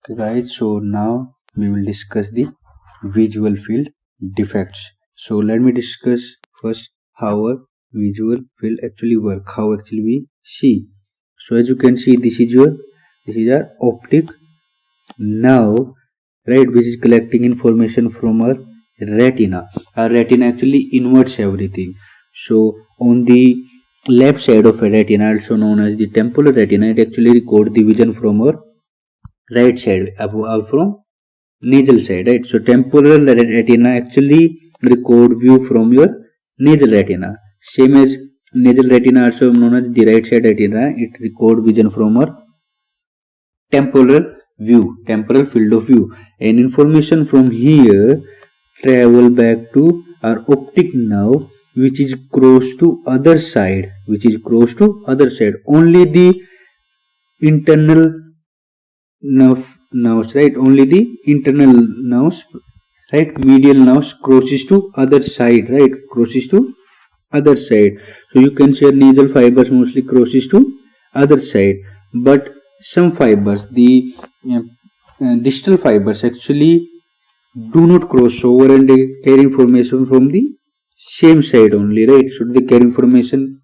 Okay guys, so now we will discuss the visual field defects. So let me discuss first how a visual field actually work, how actually we see. So as you can see, this is our optic nerve, right, which is collecting information from our retina. Our retina actually inverts everything. So on the left side of a retina, also known as the temporal retina, it actually records the vision from our right side from nasal side, right? So temporal retina actually record view from your nasal retina, same as nasal retina also known as the right side retina. It record vision from our temporal field of view, and information from here travel back to our optic nerve, which is close to other side, only the internal nerves, right? Only the internal nerves, right? Medial nerves crosses to other side, right? Crosses to other side. So you can say nasal fibers mostly crosses to other side, but some fibers, the distal fibers actually do not cross over and they carry information from the same side only, right? So they carry information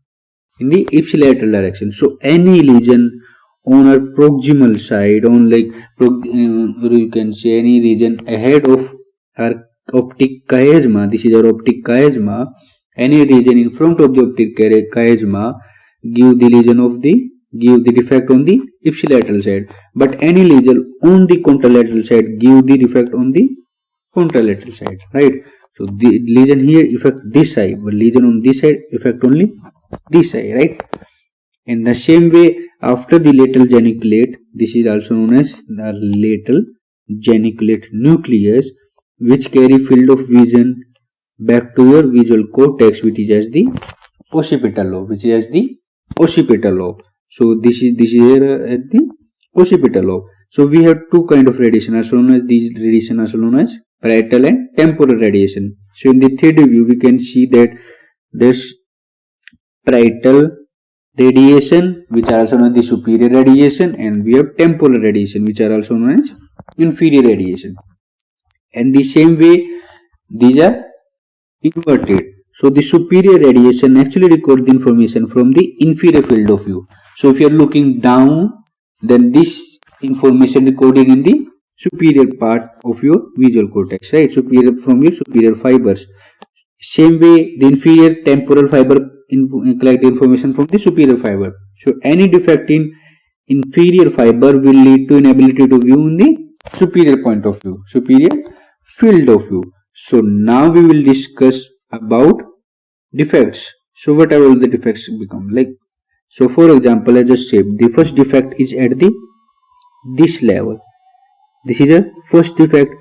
in the ipsilateral direction. So any lesion on our proximal side, on like you can say any region ahead of our optic chiasma, this is our optic chiasma, any region in front of the optic chiasma give the defect on the ipsilateral side, but any lesion on the contralateral side give the defect on the contralateral side, right? So the lesion here affect this side, but lesion on this side affect only this side, right? In the same way, after the lateral geniculate, this is also known as the lateral geniculate nucleus, which carry field of vision back to your visual cortex, which is as the occipital lobe. So this is here at the occipital lobe. So we have two kind of radiation, also known as these radiation, also known as parietal and temporal radiation. So in the 3D view, we can see that this parietal radiation, which are also known as the superior radiation, and we have temporal radiation, which are also known as inferior radiation. And the same way, these are inverted. So the superior radiation actually records the information from the inferior field of view. So if you are looking down, then this information recorded in the superior part of your visual cortex, right? Superior from your superior fibers. Same way, the inferior temporal fiber collect the information from the superior fiber. So any defect in inferior fiber will lead to inability to view in the superior point of view, superior field of view. So now we will discuss about defects. So what are all the defects become like? So for example, I just say the first defect is at this level. This is a first defect.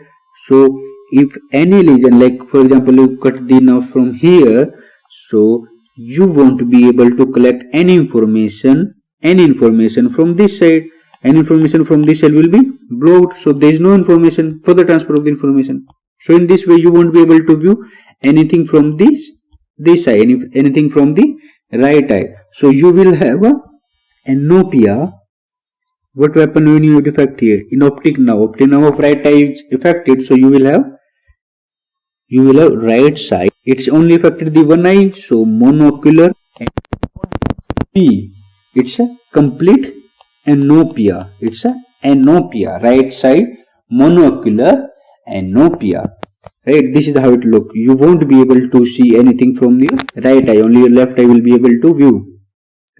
So if any lesion, like for example, you cut the nerve from here, so you won't be able to collect any information from this side. Any information from this side will be blocked. So there is no information for the transfer of the information. So in this way, you won't be able to view anything from this side, anything from the right eye. So you will have a anopia. What will happen when you defect here? In optic nerve of right eye is affected, so you will have right side. It's only affected the one eye, so monocular it's a complete anopia. Right side monocular anopia. Right, this is how it look. You won't be able to see anything from your right eye, only your left eye will be able to view.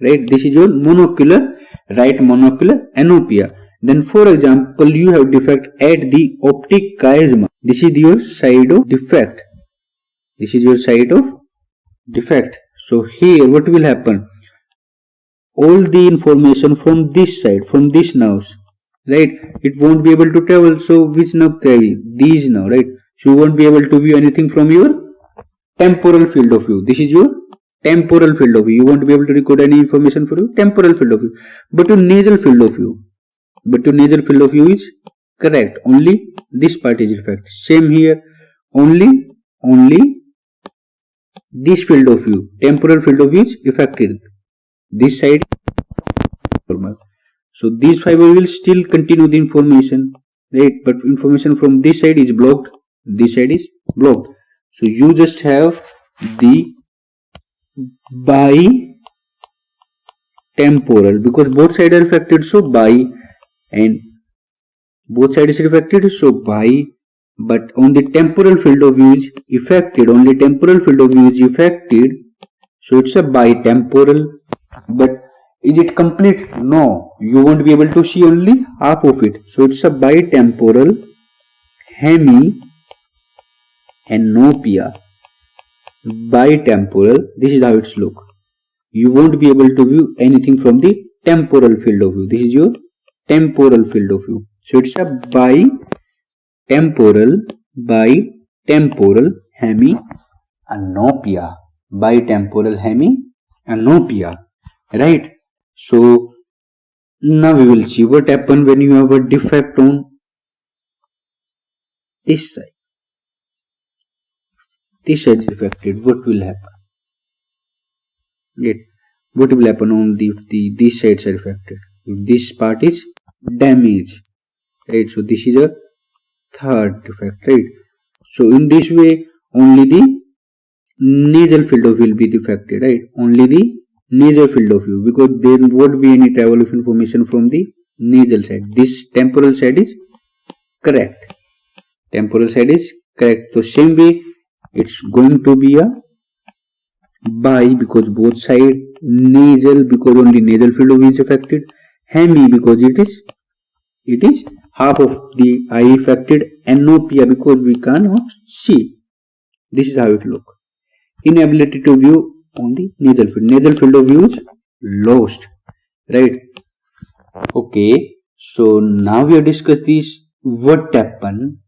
Right, this is your right monocular anopia. Then for example, you have defect at the optic chiasma. This is your side of defect. So here what will happen? All the information from this side, from these nerves, right, it won't be able to travel. So which nerve carry? These nerve, right? So you won't be able to view anything from your temporal field of view. This is your temporal field of view. You won't be able to record any information for your temporal field of view. But your nasal field of view is correct. Only this part is defect. Same here. Only this field of view, temporal field of view is affected. This side normal. So these fiber will still continue the information. right? But information from this side is blocked, this side is blocked. So you just have the bitemporal, because both sides are affected, so bi, and both sides is affected, so bi, but on the temporal field of view is affected, only temporal field of view is affected, so it's a bitemporal. But is it complete? No, you won't be able to see only half of it, so it's a bitemporal hemianopia. Bitemporal, this is how it's look. You won't be able to view anything from the temporal field of view. This is your temporal field of view. So it's a bitemporal hemianopia. Bitemporal hemianopia. Right? So now we will see what happens when you have a defect on this side. This side is affected. What will happen? Yet, what will happen on these sides are affected? This part is damaged, right? So this is a third defect, right? So in this way, only the nasal field of view will be affected, right? Only the nasal field of view, because there won't be any travel of information from the nasal side. This temporal side is correct. Temporal side is correct. So same way, it's going to be a bi, because both side, nasal because only nasal field of view is affected, hemi because it is half of the eye affected, anopia because we cannot see. This is how it look. Inability to view on the nasal field of view is lost, right? Okay, so now we have discussed this. What happen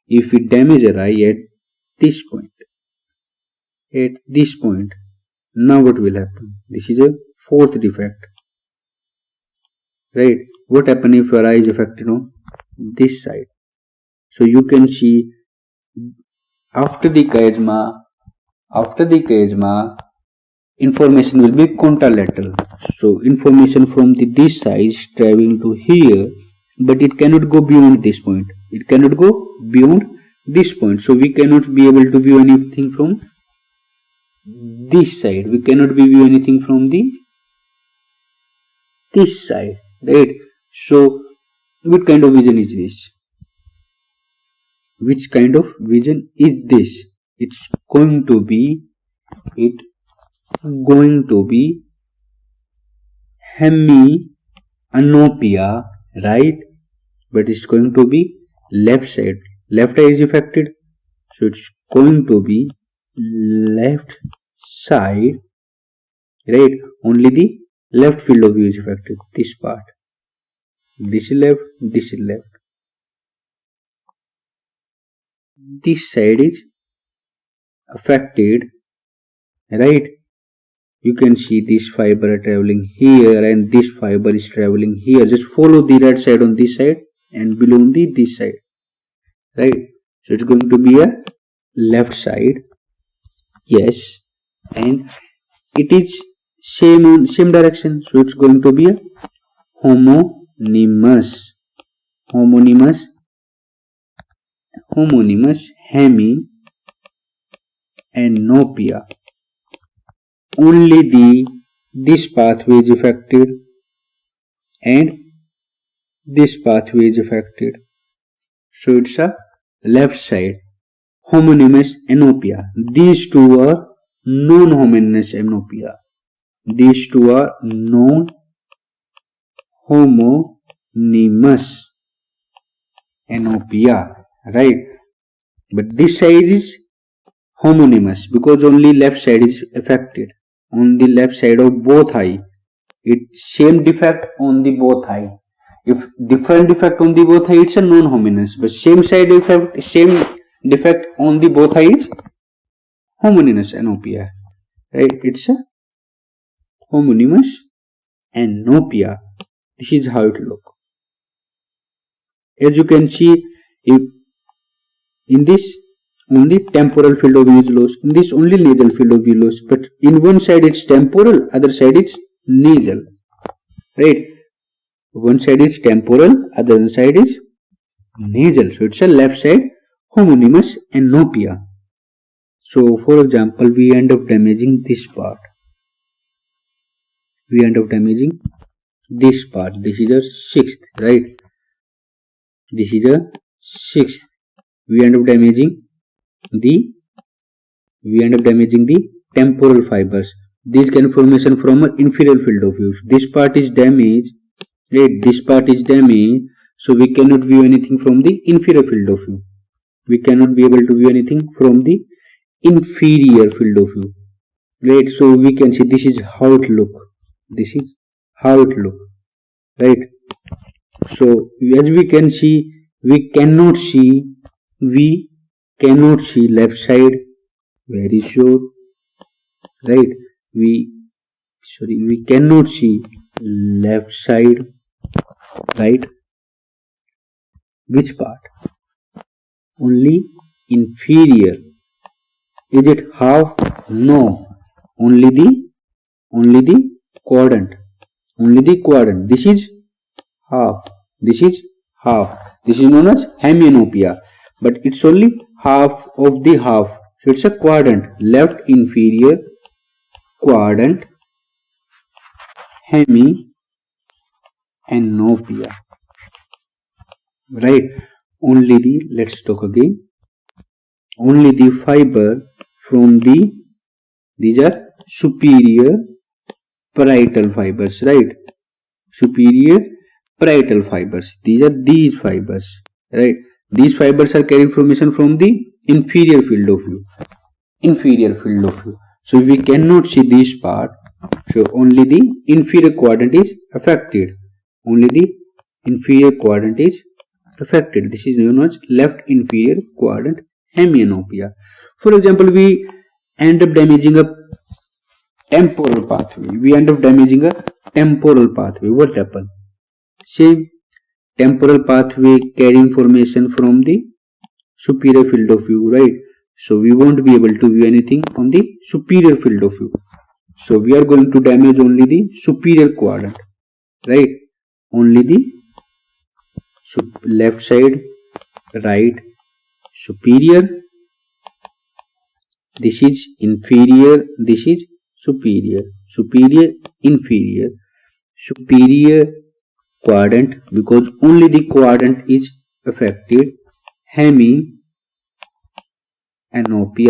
if we damage an eye at this point? At this point, now what will happen? This is a fourth defect, right? What happen if your eye is affected on this side? So you can see after the chiasma, information will be contralateral. So information from this side is traveling to here, but it cannot go beyond this point. It cannot go beyond this point. So we cannot be able to view anything from this side. We cannot view anything from this side, right? So what kind of vision is this? Which kind of vision is this? It's going to be hemianopia, right? But it's going to be left side. Left eye is affected, so it's going to be left side, right? Only the left field of view is affected. This part, this is left, this is left. This side is affected, right? You can see this fiber traveling here and this fiber is traveling here. Just follow the right side on this side and below on this side, right? So it's going to be a left side, yes, and it is same direction. So it's going to be a homonymous hemianopia. Only this pathway is affected and this pathway is affected. So it's a left side homonymous anopia. These two are non-homonymous anopia. These two are non-homonymous anopia, right? But this side is homonymous because only left side is affected. On the left side of both eye, it's same defect on the both eye. If different defect on the both eye, it's a non-homonymous. But same side effect, same defect on the both eye is homonymous anopia, right? It's a homonymous anopia. This is how it looks. As you can see, if in this only temporal field of view is lost, in this only nasal field of view lost, but in one side it's temporal, other side it's nasal, right? One side is temporal, other side is nasal. So it's a left side homonymous anopia. So for example, we end up damaging this part. We end up damaging this part. This is a sixth, right? This is a sixth. We end up damaging the temporal fibers. These can formation from an inferior field of view. This part is damaged, right? This part is damaged, so we cannot view anything from the inferior field of view. We cannot be able to view anything from the inferior field of view, right? So we can see this is how it look. This is how it look, right? So as we can see, we cannot see left side, very sure, right? We cannot see left side, right? Which part? Only inferior. Is it half? No. Only the quadrant. Only the quadrant. This is half. This is half. This is known as hemianopia. But it's only half of the half. So it's a quadrant. Left inferior quadrant hemianopia. Right? Only the, let's talk again. Only the fiber from these are superior parietal fibers, right? Superior parietal fibers. These are these fibers, right? These fibers are carrying information from the inferior field of view. Inferior field of view. So if we cannot see this part, so only the inferior quadrant is affected. Only the inferior quadrant is affected. This is known as left inferior quadrant hemianopia. For example, we end up damaging a temporal pathway. What happened? Same temporal pathway carrying information from the superior field of view, right? So we won't be able to view anything on the superior field of view. So we are going to damage only the superior quadrant, right? Only the left side, right, superior. This is inferior. This is superior. Superior, inferior. Superior quadrant, because only the quadrant is affected. Hemianopia,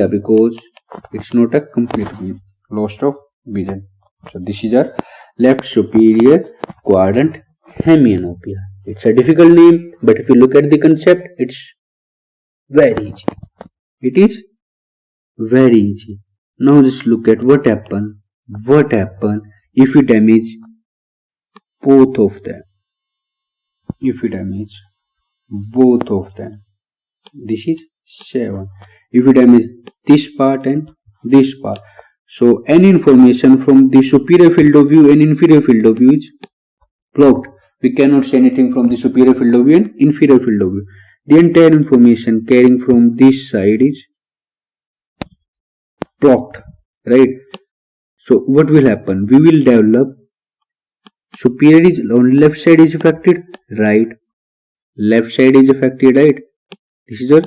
because it's not a complete loss of vision. So this is our left superior quadrant hemianopia. It's a difficult name, but if you look at the concept, it's very easy. It is very easy. Now just look at what happen if we damage both of them. If we damage both of them, this is 7. If we damage this part and this part, so any information from the superior field of view and inferior field of view is blocked. We cannot see anything from the superior field of view and inferior field of view. The entire information carrying from this side is blocked, right? So what will happen? We will develop superior is on left side is affected, right? Left side is affected, right? This is your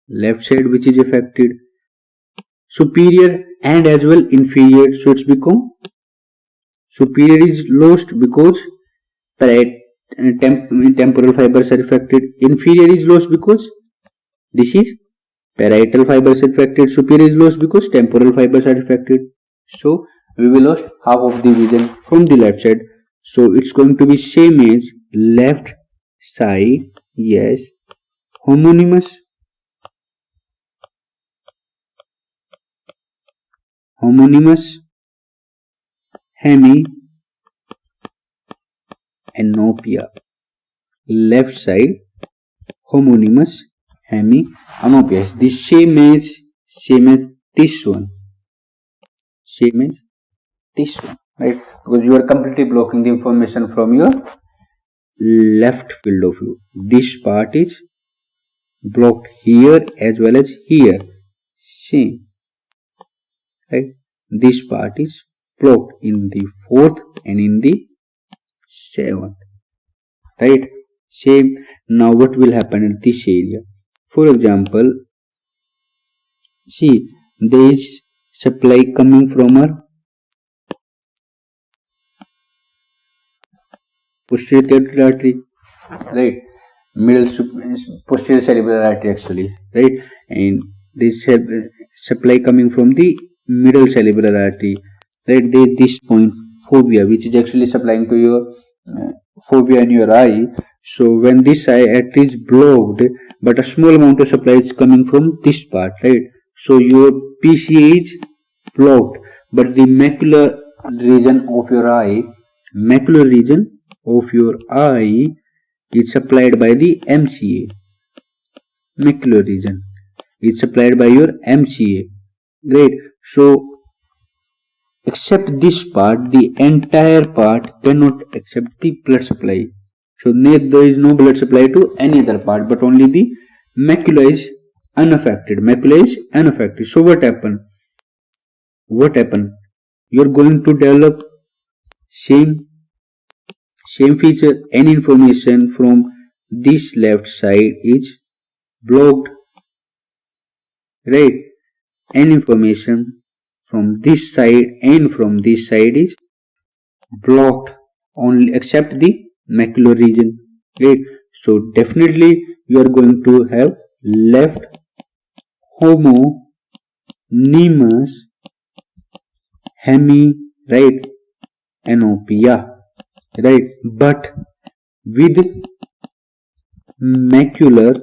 left side which is affected. Superior and as well inferior, so it's become superior is lost because temporal fibers are affected. Inferior is lost because this is parietal fibers affected. Superior is lost because temporal fibers are affected. So we will lose half of the vision from the left side. So it's going to be same as left side, yes, homonymous. Hemianopia. Left side homonymous hemianopia is the same as this one. Same as this one, right? Because you are completely blocking the information from your left field of view. This part is blocked here as well as here. Same, right? This part is blocked in the 4th and in the 7th. right? Same. Now what will happen in this area? For example, see, there is supply coming from our posterior carotid artery, right? Posterior cerebral artery actually, right? And this supply coming from the middle cerebral artery, right? This point fovea, which is actually supplying to your fovea in your eye. So when this eye artery is blocked, but a small amount of supply is coming from this part, right? So your PCA is blocked, but the macular region of your eye, macular region of your eye is supplied by the MCA. Macular region is supplied by your MCA. Great. So except this part, the entire part cannot accept the blood supply. So there is no blood supply to any other part, but only the macula is unaffected. Macula is unaffected. So what happened? What happened? You are going to develop same feature and information from this left side is blocked, right? And information from this side and from this side is blocked, only except the macular region, right? So definitely you are going to have left homonymous right, anopia, right? But with macular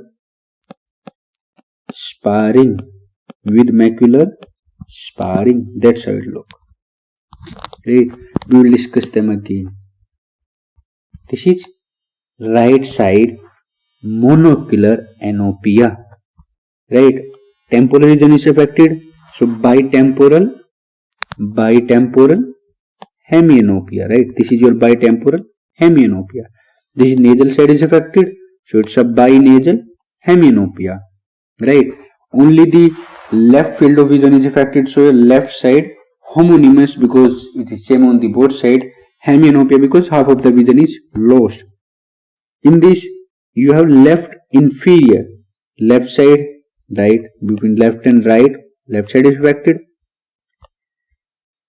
sparring, that's how it look, right? We will discuss them again. This is right side monocular anopia, right? Temporal region is affected, so bitemporal hemianopia, right? This is your bitemporal hemianopia. This nasal side is affected, so it's a binasal hemianopia, right? Only the left field of vision is affected, so your left side homonymous because it is same on the both side, hemianopia because half of the vision is lost. In this you have left inferior, left side, right? Between left and right, left side is affected.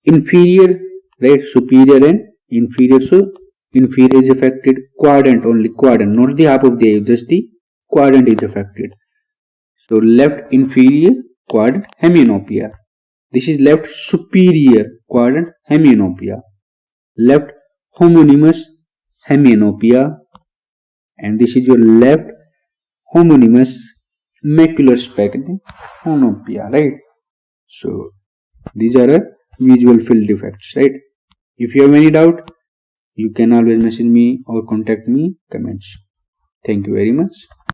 Inferior, right? Superior and inferior, so inferior is affected. Quadrant, only quadrant, not the half of the eye, just the quadrant is affected. So left inferior quadrant hemianopia. This is left superior quadrant hemianopia. Left homonymous hemianopia, and this is your left homonymous macular speck anopia, right? So these are a visual field defects, right? If you have any doubt, you can always message me or contact me comments. Thank you very much.